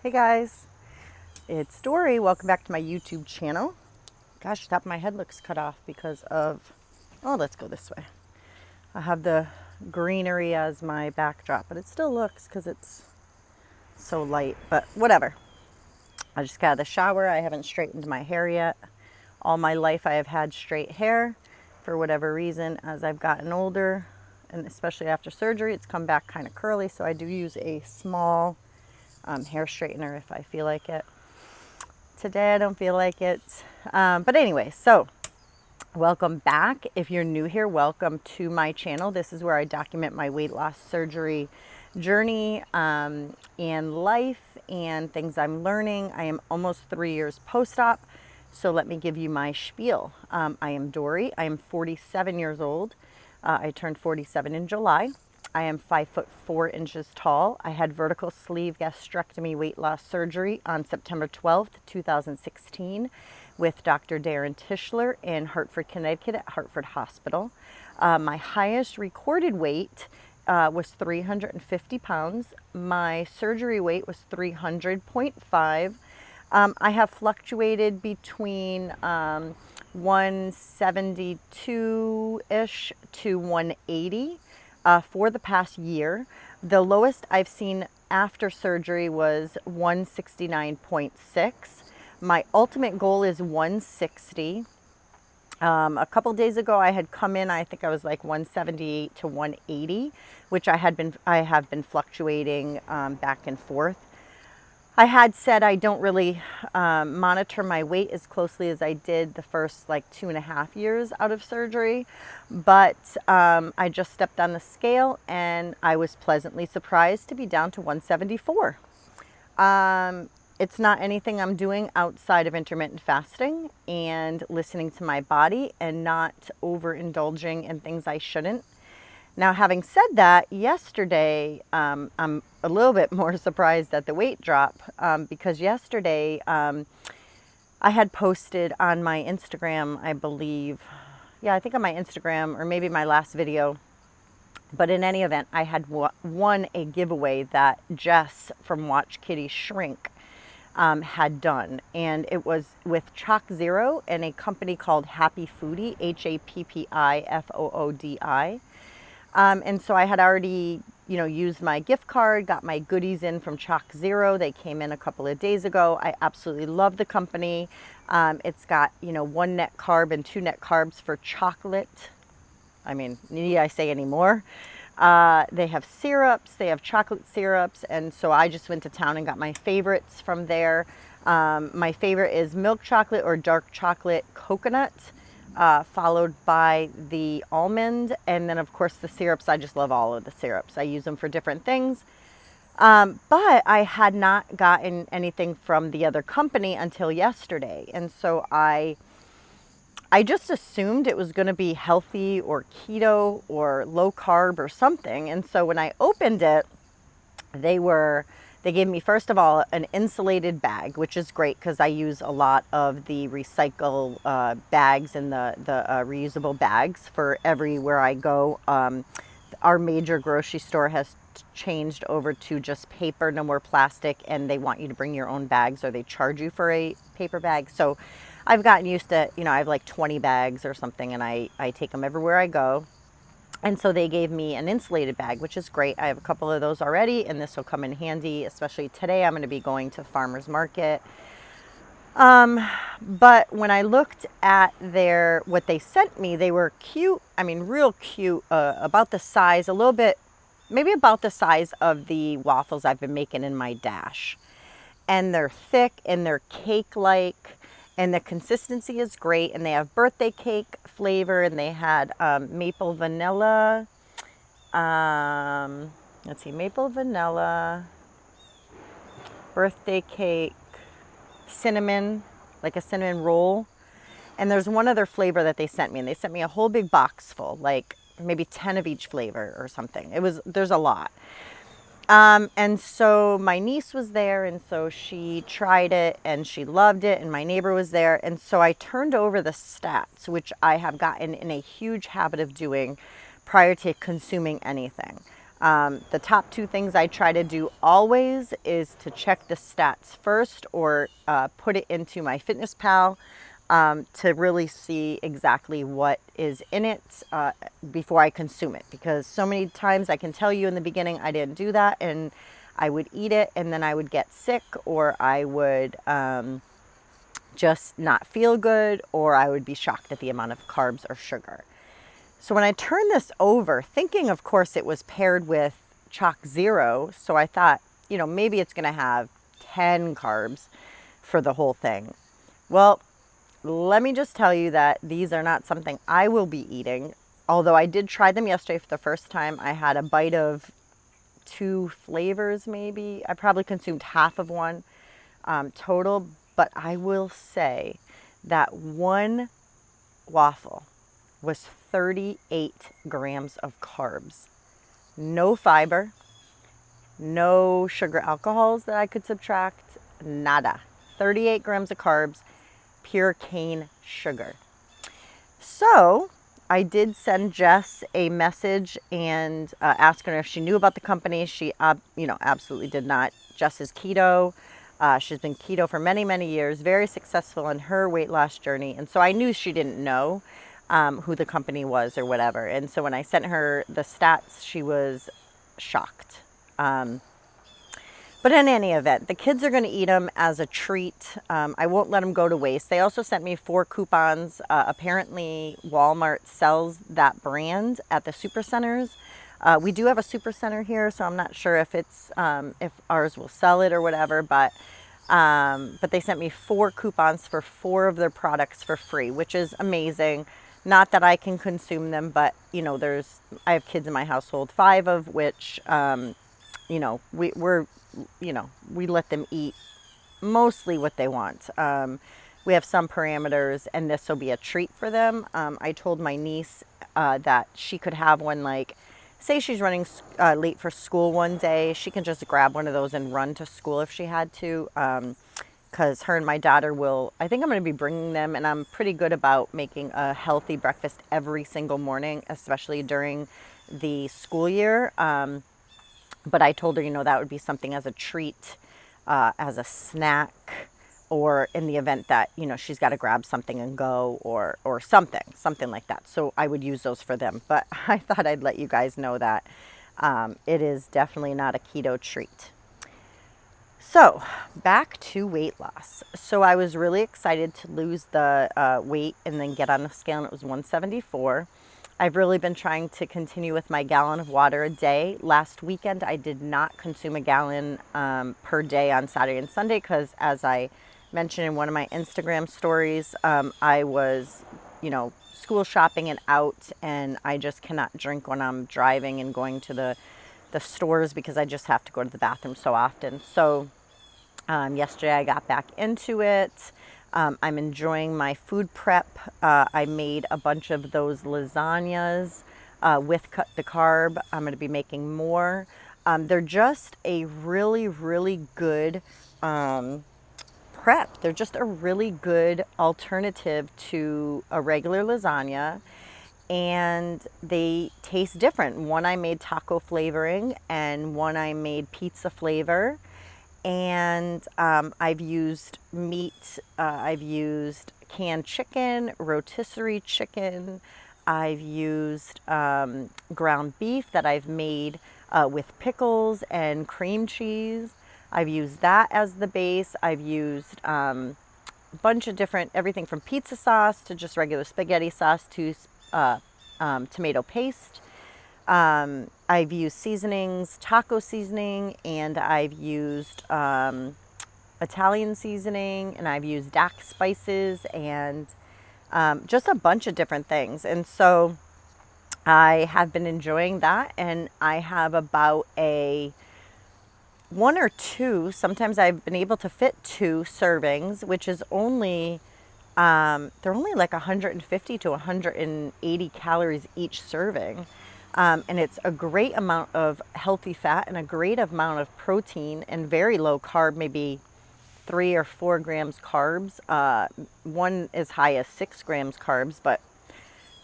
Hey guys, it's Dory. Welcome back to my YouTube channel. Gosh, the top of my head looks cut off because of, oh, let's go this way. I have the greenery as my backdrop, but it still looks because it's so light, but whatever. I just got out of the shower. I haven't straightened my hair yet. All my life I have had straight hair. For whatever reason, as I've gotten older, and especially after surgery, it's come back kind of curly, so I do use a small hair straightener if I feel like it. Today I don't feel like it. But anyway, so welcome back. If you're new here, welcome to my channel. This is where I document my weight loss surgery journey and life and things I'm learning. I am almost 3 years post-op, so let me give you my spiel. I am Dory. I am 47 years old. I turned 47 in July. I am 5'4" tall. I had vertical sleeve gastrectomy weight loss surgery on September 12th, 2016 with Dr. Darren Tischler in Hartford, Connecticut at Hartford Hospital. My highest recorded weight was 350 pounds. My surgery weight was 300.5. I have fluctuated between 172-ish to 180. For the past year. The lowest I've seen after surgery was 169.6. My ultimate goal is 160. A couple days ago I had come in, I think I was like 178 to 180, which I have been fluctuating back and forth. I had said I don't really monitor my weight as closely as I did the first like 2.5 years out of surgery, but I just stepped on the scale and I was pleasantly surprised to be down to 174. It's not anything I'm doing outside of intermittent fasting and listening to my body and not overindulging in things I shouldn't. Now, having said that, yesterday, I'm a little bit more surprised at the weight drop because yesterday I had posted on my Instagram, I believe, I think on my Instagram or maybe my last video, but in any event, I had won a giveaway that Jess from Watch Kitty Shrink had done, and it was with Chalk Zero and a company called Happy Foodie, HAPPIFOODI. And so I had already, used my gift card, got my goodies in from Chalk Zero. They came in a couple of days ago. I absolutely love the company. It's got, 1 net carb and 2 net carbs for chocolate. I mean, need I say any more? They have syrups, they have chocolate syrups. And so I just went to town and got my favorites from there. My favorite is milk chocolate or dark chocolate coconut. Followed by the almond, and then of course the syrups. I just love all of the syrups. I use them for different things. But I had not gotten anything from the other company until yesterday. And so I just assumed it was going to be healthy or keto or low carb or something. And so when I opened it, they gave me, first of all, an insulated bag, which is great because I use a lot of the recycle bags and the reusable bags for everywhere I go. Our major grocery store has changed over to just paper, no more plastic, and they want you to bring your own bags or they charge you for a paper bag. So I've gotten used to, I have like 20 bags or something, and I take them everywhere I go. And so they gave me an insulated bag, which is great. I have a couple of those already, and this will come in handy, especially today. I'm going to be going to the farmer's market. But when I looked at what they sent me, they were cute. I mean, real cute, about the size, a little bit, maybe about the size of the waffles I've been making in my Dash. And they're thick and they're cake-like. And the consistency is great, and they have birthday cake flavor, and they had maple vanilla. Maple vanilla, birthday cake, cinnamon, like a cinnamon roll. And there's one other flavor that they sent me, and they sent me a whole big box full, like maybe 10 of each flavor or something. There's a lot. And so my niece was there, and so she tried it and she loved it, and my neighbor was there. And so I turned over the stats, which I have gotten in a huge habit of doing prior to consuming anything. The top two things I try to do always is to check the stats first, or put it into my Fitness Pal, to really see exactly what is in it before I consume it. Because so many times, I can tell you in the beginning, I didn't do that, and I would eat it and then I would get sick, or I would just not feel good, or I would be shocked at the amount of carbs or sugar. So when I turned this over, thinking of course it was paired with Chalk Zero, so I thought, maybe it's going to have 10 carbs for the whole thing. Well, let me just tell you that these are not something I will be eating. Although I did try them yesterday for the first time. I had a bite of 2 flavors maybe. I probably consumed half of one total. But I will say that one waffle was 38 grams of carbs. No fiber, no sugar alcohols that I could subtract, nada. 38 grams of carbs, pure cane sugar. So I did send Jess a message and ask her if she knew about the company. She, absolutely did not. Jess is keto. She's been keto for many, many years, very successful in her weight loss journey. And so I knew she didn't know who the company was or whatever. And so when I sent her the stats, she was shocked. But in any event, the kids are going to eat them as a treat. I won't let them go to waste. They also sent me 4 coupons. Apparently, Walmart sells that brand at the supercenters. We do have a supercenter here, so I'm not sure if it's if ours will sell it or whatever. But they sent me 4 coupons for 4 of their products for free, which is amazing. Not that I can consume them, but I have kids in my household, 5 of which we let them eat mostly what they want. We have some parameters, and this will be a treat for them. I told my niece that she could have one, like, say she's running late for school one day, she can just grab one of those and run to school if she had to. Because her and my daughter I think I'm going to be bringing them, and I'm pretty good about making a healthy breakfast every single morning, especially during the school year. But I told her, that would be something as a treat, as a snack, or in the event that, she's got to grab something and go, or something like that. So I would use those for them. But I thought I'd let you guys know that it is definitely not a keto treat. So back to weight loss. So I was really excited to lose the weight and then get on the scale, and it was 174. I've really been trying to continue with my gallon of water a day. Last weekend, I did not consume a gallon per day on Saturday and Sunday because, as I mentioned in one of my Instagram stories, I was, school shopping and out, and I just cannot drink when I'm driving and going to the stores because I just have to go to the bathroom so often. So yesterday I got back into it. I'm enjoying my food prep. I made a bunch of those lasagnas with the carb. I'm going to be making more. They're just a really, really good prep. They're just a really good alternative to a regular lasagna. And they taste different. One I made taco flavoring, and one I made pizza flavor. And I've used meat. I've used canned chicken, rotisserie chicken. I've used ground beef that I've made with pickles and cream cheese. I've used that as the base. I've used a bunch of different, everything from pizza sauce to just regular spaghetti sauce to tomato paste. I've used seasonings, taco seasoning, and I've used Italian seasoning, and I've used Dax spices, and just a bunch of different things. And so I have been enjoying that, and I have about one or two, sometimes I've been able to fit 2 servings, which is only, they're only like 150 to 180 calories each serving. And it's a great amount of healthy fat and a great amount of protein and very low carb, maybe 3 or 4 grams carbs. One as high as 6 grams carbs, but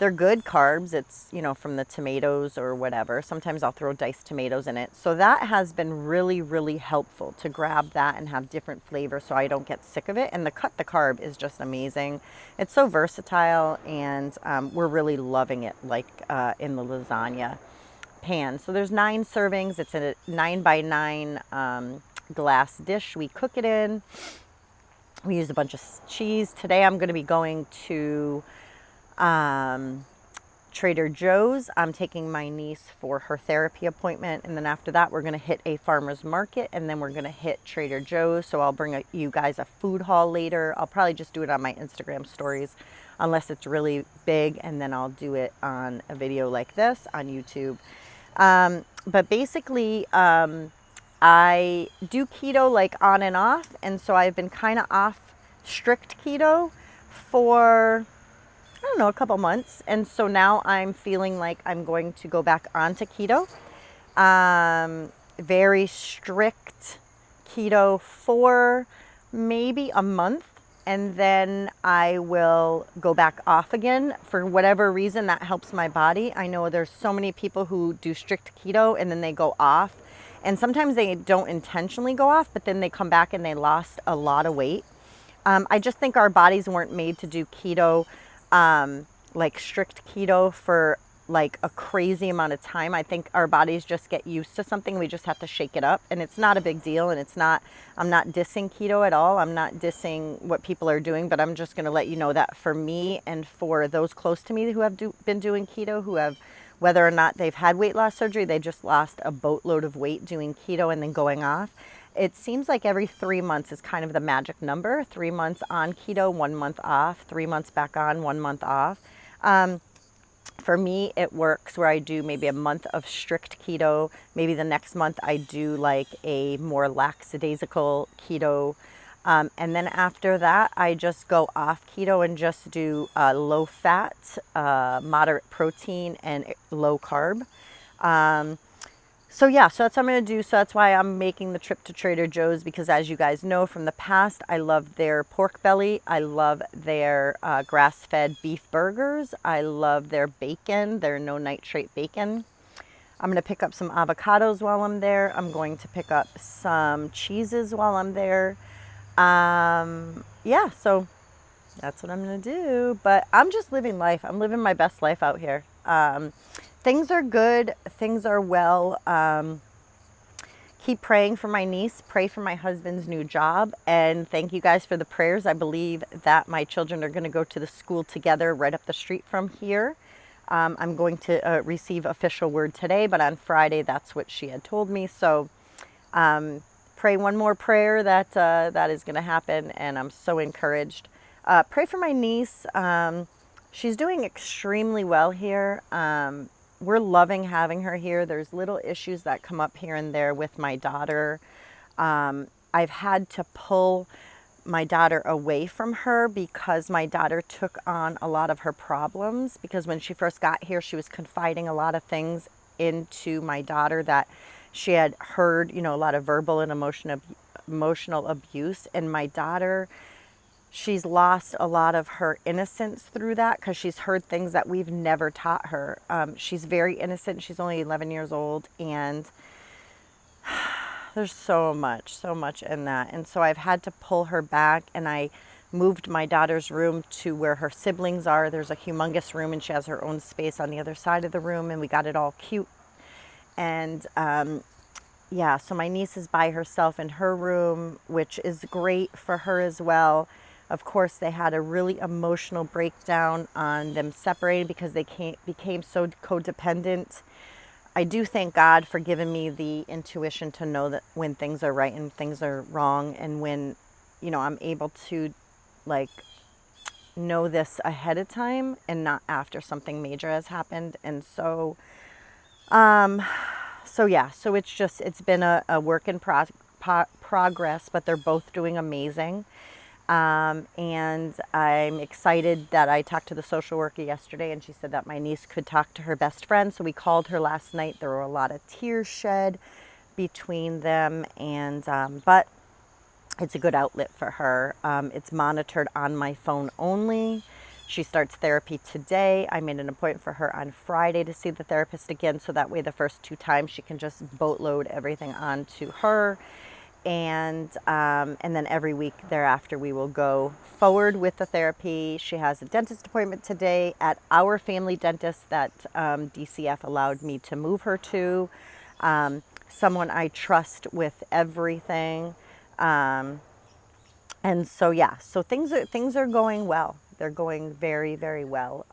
they're good carbs. It's, from the tomatoes or whatever. Sometimes I'll throw diced tomatoes in it. So that has been really, really helpful to grab that and have different flavors so I don't get sick of it. And the cut the carb is just amazing. It's so versatile, and we're really loving it, like in the lasagna pan. So there's 9 servings. It's a 9x9 glass dish we cook it in. We use a bunch of cheese. Today I'm going to be going to Trader Joe's. I'm taking my niece for her therapy appointment, and then after that we're going to hit a farmer's market, and then we're going to hit Trader Joe's. So I'll bring you guys a food haul later. I'll probably just do it on my Instagram stories unless it's really big, and then I'll do it on a video like this on YouTube. But basically, I do keto like on and off, and so I've been kind of off strict keto for, I don't know, a couple months. And so now I'm feeling like I'm going to go back onto keto. Very strict keto for maybe a month, and then I will go back off again for whatever reason that helps my body. I know there's so many people who do strict keto and then they go off. And sometimes they don't intentionally go off, but then they come back and they lost a lot of weight. I just think our bodies weren't made to do keto, like strict keto for like a crazy amount of time. I think our bodies just get used to something. We just have to shake it up, and it's not a big deal. And I'm not dissing keto at all. I'm not dissing what people are doing, but I'm just going to let you know that for me and for those close to me who have been doing keto, who have, whether or not they've had weight loss surgery, they just lost a boatload of weight doing keto and then going off. It seems like every 3 months is kind of the magic number. 3 months on keto, 1 month off, 3 months back on, 1 month off. For me, it works where I do maybe a month of strict keto. Maybe the next month I do like a more lackadaisical keto. And then after that, I just go off keto and just do low fat, moderate protein, and low carb. So that's what I'm going to do. So that's why I'm making the trip to Trader Joe's, because as you guys know from the past, I love their pork belly. I love their grass-fed beef burgers. I love their bacon, their no nitrate bacon. I'm going to pick up some avocados while I'm there. I'm going to pick up some cheeses while I'm there. So that's what I'm going to do. But I'm just living life. I'm living my best life out here. Things are good. Things are well. Keep praying for my niece. Pray for my husband's new job. And thank you guys for the prayers. I believe that my children are going to go to the school together right up the street from here. I'm going to receive official word today, but on Friday, that's what she had told me. So pray one more prayer that that is going to happen, and I'm so encouraged. Pray for my niece. She's doing extremely well here. We're loving having her here. There's little issues that come up here and there with my daughter. I've had to pull my daughter away from her because my daughter took on a lot of her problems, because when she first got here, she was confiding a lot of things into my daughter that she had heard, a lot of verbal and emotional abuse. And my daughter, she's lost a lot of her innocence through that, because she's heard things that we've never taught her. She's very innocent. She's only 11 years old, and there's so much in that. And so I've had to pull her back, and I moved my daughter's room to where her siblings are. There's a humongous room, and she has her own space on the other side of the room, and we got it all cute. And so my niece is by herself in her room, which is great for her as well. Of course, they had a really emotional breakdown on them separating because they became so codependent. I do thank God for giving me the intuition to know that when things are right and things are wrong, and when, I'm able to know this ahead of time and not after something major has happened. And so it's been a work in progress, but they're both doing amazing. And I'm excited that I talked to the social worker yesterday, and she said that my niece could talk to her best friend. So we called her last night. There were a lot of tears shed between them, and but it's a good outlet for her. It's monitored on my phone only. She starts therapy today. I made an appointment for her on Friday to see the therapist again, so that way the first 2 times she can just boatload everything onto her. And then every week thereafter we will go forward with the therapy. She has a dentist appointment today at our family dentist that DCF allowed me to move her to. Someone I trust with everything. And so yeah, so things are going well. They're going very, very well.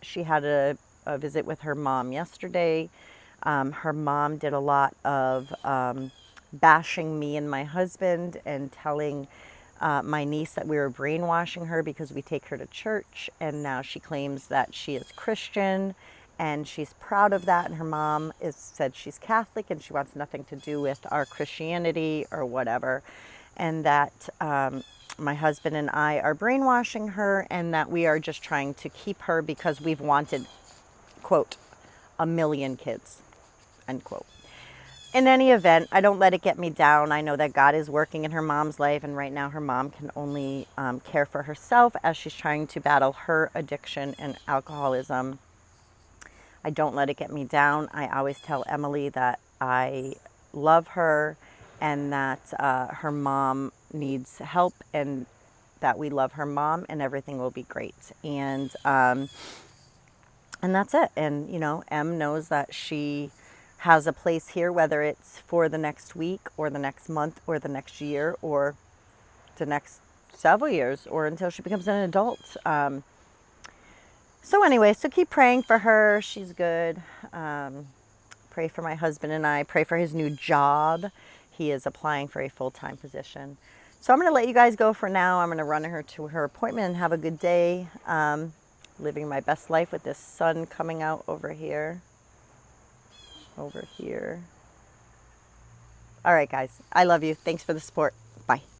She had a visit with her mom yesterday. Her mom did a lot of bashing me and my husband and telling my niece that we were brainwashing her because we take her to church, and now she claims that she is Christian and she's proud of that, and her mom is said she's Catholic and she wants nothing to do with our Christianity or whatever, and that my husband and I are brainwashing her, and that we are just trying to keep her because we've wanted, quote, a million kids, end quote. In any event, I don't let it get me down. I know that God is working in her mom's life, and right now her mom can only care for herself as she's trying to battle her addiction and alcoholism. I don't let it get me down. I always tell Emily that I love her and that her mom needs help, and that we love her mom, and everything will be great. And that's it. And, you know, Em knows that she has a place here, whether it's for the next week or the next month or the next year or the next several years or until she becomes an adult. So anyway, so keep praying for her. She's good. Pray for my husband and I. Pray for his new job. He is applying for a full-time position. So I'm going to let you guys go for now. I'm going to run her to her appointment and have a good day. Living my best life with this sun coming out over here. Over here. All right, guys. I love you. Thanks for the support. Bye.